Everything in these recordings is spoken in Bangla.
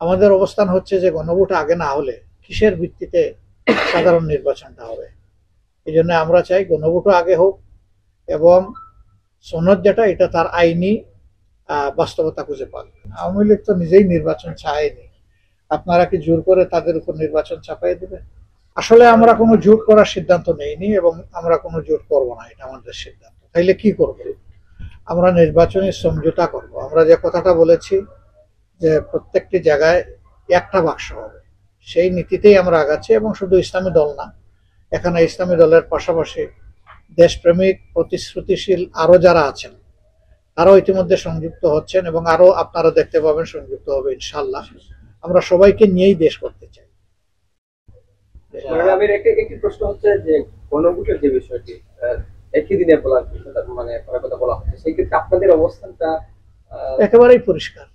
আমাদের অবস্থান হচ্ছে যে গণভোট আগে না হলে কিসের ভিত্তিতে সাধারণ নির্বাচনটা হবে। এই জন্য আমরা চাই গণভোট আগে হোক এবং সনদ যেটা এটা তার আইনি বাস্তবতা খুঁজে পাক। আওয়ামী লীগ তো নিজেই নির্বাচন চায়নি, আপনারা কি জোর করে তাদের উপর নির্বাচন চাপাই দেবেন? আসলে আমরা কোনো জোট করার সিদ্ধান্ত নেইনি এবং আমরা কোনো জোট করব না, এটা আমাদের সিদ্ধান্ত। তাইলে কি করব? আমরা নির্বাচনী সমঝোতা করব। আমরা যে কথাটা বলেছি যে প্রত্যেকটি জায়গায় একটা বাক্স হবে, সেই নীতিতেই আমরা আগাচ্ছি। এবং শুধু ইসলামী দল না, এখানে ইসলামী দলের পাশাপাশি দেশপ্রেমিক প্রতিশ্রুতিশীল আরো যারা আছেন তারাও ইতিমধ্যে সংযুক্ত হচ্ছেন এবং আরো আপনারা দেখতে পাবেন সংযুক্ত হবে ইনশাল্লাহ। আমরা সবাইকে নিয়েই দেশ করতে চাই। একটি প্রশ্ন হচ্ছে যে গণভোটের যে বিষয়টি একই দিনে বলার মানে কথা বলা হচ্ছে, সেই ক্ষেত্রে আপনাদের অবস্থানটা একেবারেই পরিষ্কার।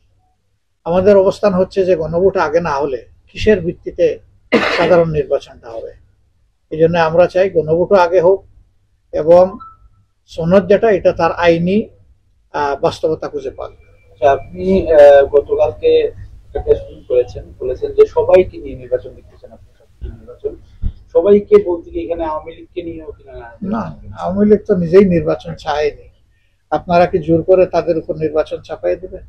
আমাদের অবস্থান হচ্ছে যে গণভোট আগে না হলে কিসের ভিত্তিতে সাধারণ নির্বাচনটা হবে। এই জন্য আমরা চাই গণভোট আগে হোক এবং সনদ যেটা এটা তার আইনি বাস্তবতা খুঁজে পাক। আপনি গতকালকে করেছেন, বলেছেন যে সবাইকে নিয়ে নির্বাচন দিচ্ছেন আপনি, নির্বাচন সবাইকে বলতে কি এখানে আওয়ামী লীগকে নিয়েও কিনা? না, আওয়ামী লীগ তো নিজেই নির্বাচন চায়নি, আপনারা কি জোর করে তাদের উপর নির্বাচন চাপাই দেবেন?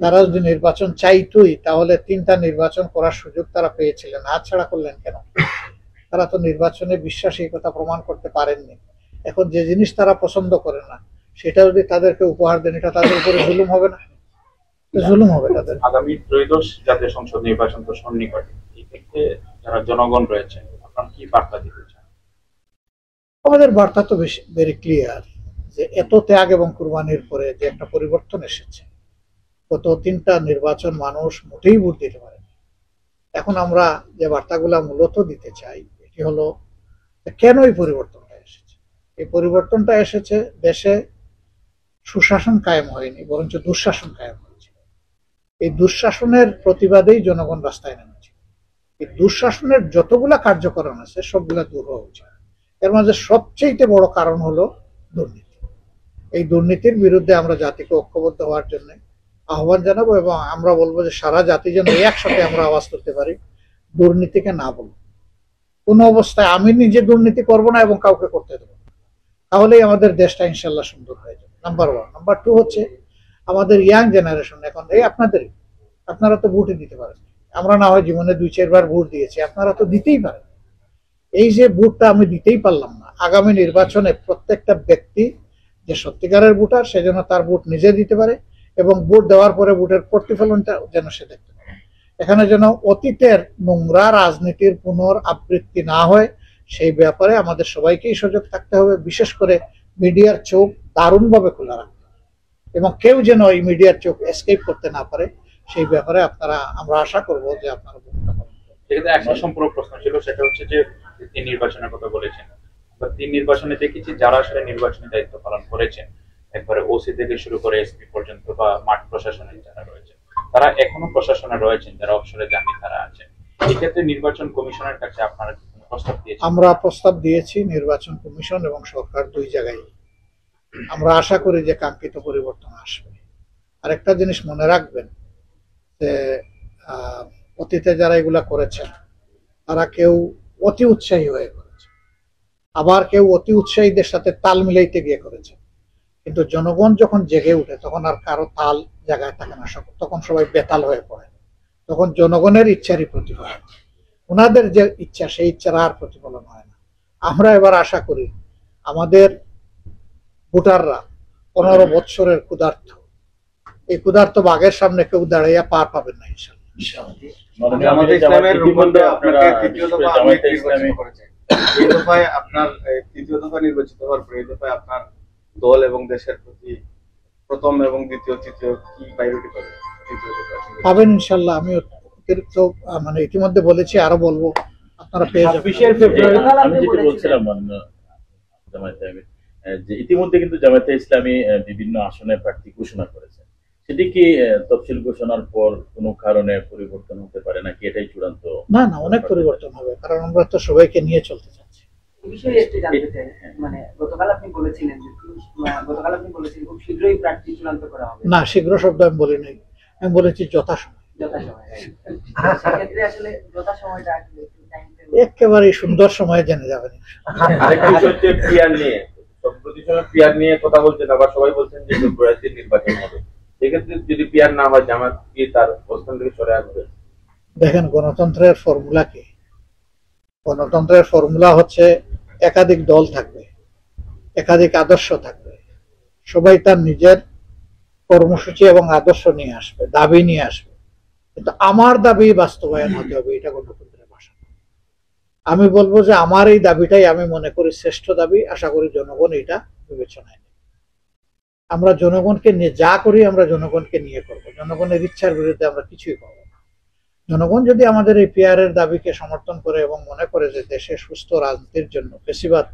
তারা যদি নির্বাচন চাইতোই তাহলে 3টা নির্বাচন করার সুযোগ তারা পেয়েছিলেন, হাতছাড়া করলেন কেন? তারা তো নির্বাচনে বিশ্বাস এই কথা প্রমাণ করতে পারেননি। এখন যে জিনিস তারা পছন্দ করে না সেটা যদি তাদেরকে উপহার দেন, এটা তাদের উপরে জুলুম হবে না? জুলুম হবে তাদের। আগামী ত্রয়োদশ জাতীয় সংসদ নির্বাচন তো সন্নিকটে, এই ক্ষেত্রে যারা জনগণ রয়েছেন আপনারা কি বার্তা দিতে চান? আমাদের বার্তা তো বেশি ভেরি ক্লিয়ার যে এত ত্যাগ এবং কুরবানির পরে যে একটা পরিবর্তন এসেছে, গত 3টা নির্বাচন মানুষ মোটেই ভোট দিতে পারে। এখন আমরা যে বার্তাগুলা মূলত দিতে চাই এটি হলো কেন এই পরিবর্তনটা এসেছে। এই পরিবর্তনটা এসেছে দেশে সুশাসন কায়েম হয়নি, বরঞ্চ দুঃশাসন কায়েম হয়েছে। এই দুঃশাসনের প্রতিবাদেই জনগণ রাস্তায় নেমেছে। এই দুঃশাসনের যতগুলা কার্যকরণ আছে সবগুলা দূর হওয়া উচিত। এর মাঝে সবচেয়ে বড় কারণ হলো দুর্নীতি। এই দুর্নীতির বিরুদ্ধে আমরা জাতিকে ঐক্যবদ্ধ হওয়ার জন্য আহ্বান জানাবো এবং আমরা বলবো যে সারা জাতি যেন একসাথে আমরা আওয়াজ তুলতে পারি, দুর্নীতিকে না বলবো। কোন অবস্থায় আমি নিজে দুর্নীতি করব না এবং কাউকে করতে দেবো না, তাহলেই আমাদের দেশটা ইনশাল্লাহ সুন্দর হয়ে যাবে। নাম্বার 1। নাম্বার 2 হচ্ছে আমাদের ইয়াং জেনারেশন, এখন এই আপনারা তো ভোটই দিতে পারেন। আমরা না হয় জীবনে 2-4 বার ভোট দিয়েছি, আপনারা তো দিতেই পারেন। এই যে ভোটটা আমি দিতেই পারলাম না, আগামী নির্বাচনে প্রত্যেকটা ব্যক্তি যে সত্যিকারের ভোটার সে যেন তার ভোট নিজে দিতে পারে এবং ভোট দেওয়ার পরে ভোটের প্রতিফলনটা যেন সে দেখতে পারে। এখানে যেন অতীতের নোংরা রাজনীতির পুনরাবৃত্তি না হয় সেই ব্যাপারে আমাদের সবাইকেই সজাগ থাকতে হবে। বিশেষ করে মিডিয়ার চোখ দারুণভাবে খোলা রাখতে হবে এবং কেউ যেন এই মিডিয়ার চোখ এসকেপ করতে না পারে সেই ব্যাপারে আমরা আশা করব যে আপনারা ভূমিকা পালন করবেন। সেক্ষেত্রে একটা সম্পূর্ণ প্রশ্ন ছিল, সেটা হচ্ছে যে 3 নির্বাচনের কথা বলেছেন, 3 নির্বাচনে দেখেছি যারা আসলে নির্বাচনী দায়িত্ব পালন করেছেন, একবারে ওসি থেকে শুরু করে এসপি পর্যন্ত বা মাঠ প্রশাসনের যারা রয়েছেন, তারা এখনো প্রশাসনে রয়েছেন, যারা অবসরে যাননি তারা আছেন। এক্ষেত্রে নির্বাচন কমিশনের কাছে আপনারা কি কোনো প্রস্তাব দিয়েছেন? আমরা প্রস্তাব দিয়েছি নির্বাচন কমিশন এবং সরকার দুই জায়গায়। আমরা আশা করি যে কাঙ্ক্ষিত পরিবর্তন আসবে। আরেকটা জিনিস মনে রাখবেন যে অতীতে যারা এগুলা করেছেন তারা কেউ অতি উৎসাহী হয়ে করেছে, আবার কেউ অতি উৎসাহীদের সাথে তাল মিলাইতে গিয়ে করেছে। কিন্তু জনগণ যখন জেগে উঠে তখন আর কারো তাল জায়গায় থাকে না, তখন সবাই বেতাল হয়ে পড়ে। তখন জনগণের ইচ্ছারই প্রতিফলন, ওনাদের যে ইচ্ছা সেই ইচ্ছার আর প্রতিফলন হয় না। আমরা এবার আশা করি আমাদের ভোটাররা 15 বৎসরের ক্ষুধার্ত, এই ক্ষুধার্ত বাঘের সামনে কেউ দাঁড়াইয়া পার পাবেন না ইনশাল্লাহ। তৃতীয় দফা নির্বাচিত হওয়ার পরে এই দফায় আপনার দল এবং দেশের প্রতি প্রথম এবং দ্বিতীয় তৃতীয় কি প্রায়োরিটি পাবেন ইনশাল্লাহ। আমি অতিরিক্ত মানে ইতিমধ্যে বলেছি, আরো বলবো, আপনারা পেয়ে যাবেন। আমি যেটা বলছিলাম যে ইতিমধ্যে কিন্তু জামায়াতে ইসলামী বিভিন্ন আসনে প্রার্থী ঘোষণা করেছে, সেটি কি তফসিল ঘোষণার পর কোনো কারণে পরিবর্তন হতে পারে নাকি এটাই চূড়ান্ত? না, অনেক পরিবর্তন হবে, কারণ আমরা তো সবাইকে নিয়ে চলতে চাচ্ছি। বিষয়ে একটু জানতে চাই, মানে গতকাল আপনি বলেছিলেন খুব শীঘ্রই প্রার্থী চূড়ান্ত করা হবে। না, শীঘ্র শব্দ আমি বলি নাই, আমি বলেছি যথাসময়ে। সেক্ষেত্রে আসলে যথাসময়টা আসলে একটু time table- একেবারে সুন্দর সময়ে জেনে যাবেন। আরেকটি বিষয় হচ্ছে পিয়ার নিয়ে, সম্প্রতি সময় পিয়ার নিয়ে কথা বলছেন, আবার সবাই বলছেন যে ফেব্রুয়ারিতে নির্বাচন হবে। সেক্ষেত্রে যদি পিয়ার না হয়, জামাত কি তার অবস্থান থেকে সরে আসবে? দেখেন, গণতন্ত্রের ফর্মুলা কি? গণতন্ত্রের ফর্মুলা হচ্ছে একাধিক দল থাকবে, একাধিক আদর্শ থাকবে, সবাই তার নিজের কর্মসূচি এবং আদর্শ নিয়ে আসবে, দাবি নিয়ে আসবে, কিন্তু আমার দাবি বাস্তবায়ন হতে হবে, এটা গণতন্ত্রের ভাষা। আমি বলবো যে আমার এই দাবিটাই আমি মনে করি শ্রেষ্ঠ দাবি, আশা করি জনগণ এটা বিবেচনায় নেবে। আমরা জনগণকে নিয়ে যা করি, আমরা জনগণকে নিয়ে করব, জনগণের ইচ্ছার বিরুদ্ধে আমরা কিছুই করব না। জনগণ যদি আমাদের এই পিয়ারের দাবিকে সমর্থন করে এবং মনে করে যে দেশে সুস্থ রাজনীতির জন্য ফেসিবাদ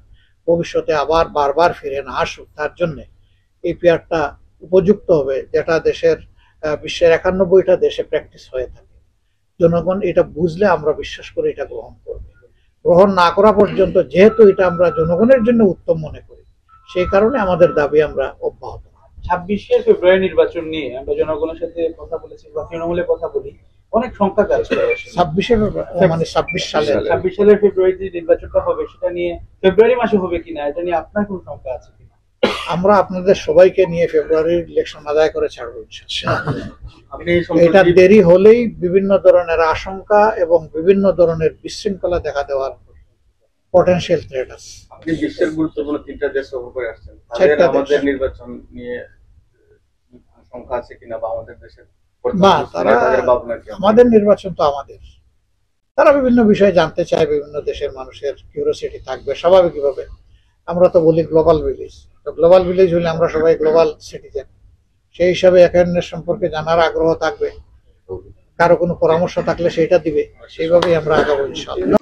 ভবিষ্যতে আবার বারবার ফিরে না আসুক, তার জন্য এই পিয়ারটা উপযুক্ত হবে, যেটা দেশের বিশ্বের 91টা দেশে প্র্যাকটিস হয়ে থাকে। জনগণ এটা বুঝলে আমরা বিশ্বাস করে এটা গ্রহণ করবে। গ্রহণ না করা পর্যন্ত, যেহেতু এটা আমরা জনগণের জন্য উত্তম মনে করি, সেই কারণে আমাদের দাবি আমরা অব্যাহত রাখব। 26শে ফেব্রুয়ারি নির্বাচন নিয়ে আমরা জনগণের সাথে কথা বলেছি বা তৃণমূলে কথা বলি, অনেক সংখ্যা কাজ করে আসলে। 26শে মানে 26 সালে 26 সালের ফেব্রুয়ারিতে যে নির্বাচনটা হবে সেটা নিয়ে ফেব্রুয়ারি মাসে হবে কিনা, এটা নিয়ে আপনার কোন সংখ্যা আছে কিনা? আমরা আপনাদের সবাইকে নিয়ে ফেব্রুয়ারির ইলেকশন আদায় করে ছাড়বো ইনশাআল্লাহ। আপনি এটা দেরি হলেই বিভিন্ন ধরনের আশঙ্কা এবং বিভিন্ন ধরনের বিশৃঙ্খলা দেখা দেওয়ার পটেনশিয়াল থ্রেট আছে। আপনি বিশ্বের গুরুত্বপূর্ণ 3টা দেশ সফর করে আসছেন, তাদের চারটা দেশ। আমাদের নির্বাচন নিয়ে সংখ্যা আছে কিনা, বা আমাদের দেশের না, তারা তাদের ভাবনা কি? আমাদের নির্বাচন তো আমাদের, তারা বিভিন্ন বিষয়ে জানতে চায়, বিভিন্ন দেশের মানুষের কিউরিওসিটি থাকবে স্বাভাবিকভাবে। আমরা তো বলি গ্লোবাল ভিলেজ, তো গ্লোবাল ভিলেজ হলে আমরা সবাই গ্লোবাল সিটিজেন, সেই হিসাবে একে অন্যের সম্পর্কে জানার আগ্রহ থাকবে, কারো কোনো পরামর্শ থাকলে সেটা দিবে, সেইভাবেই আমরা আগাবো ইনশাআল্লাহ।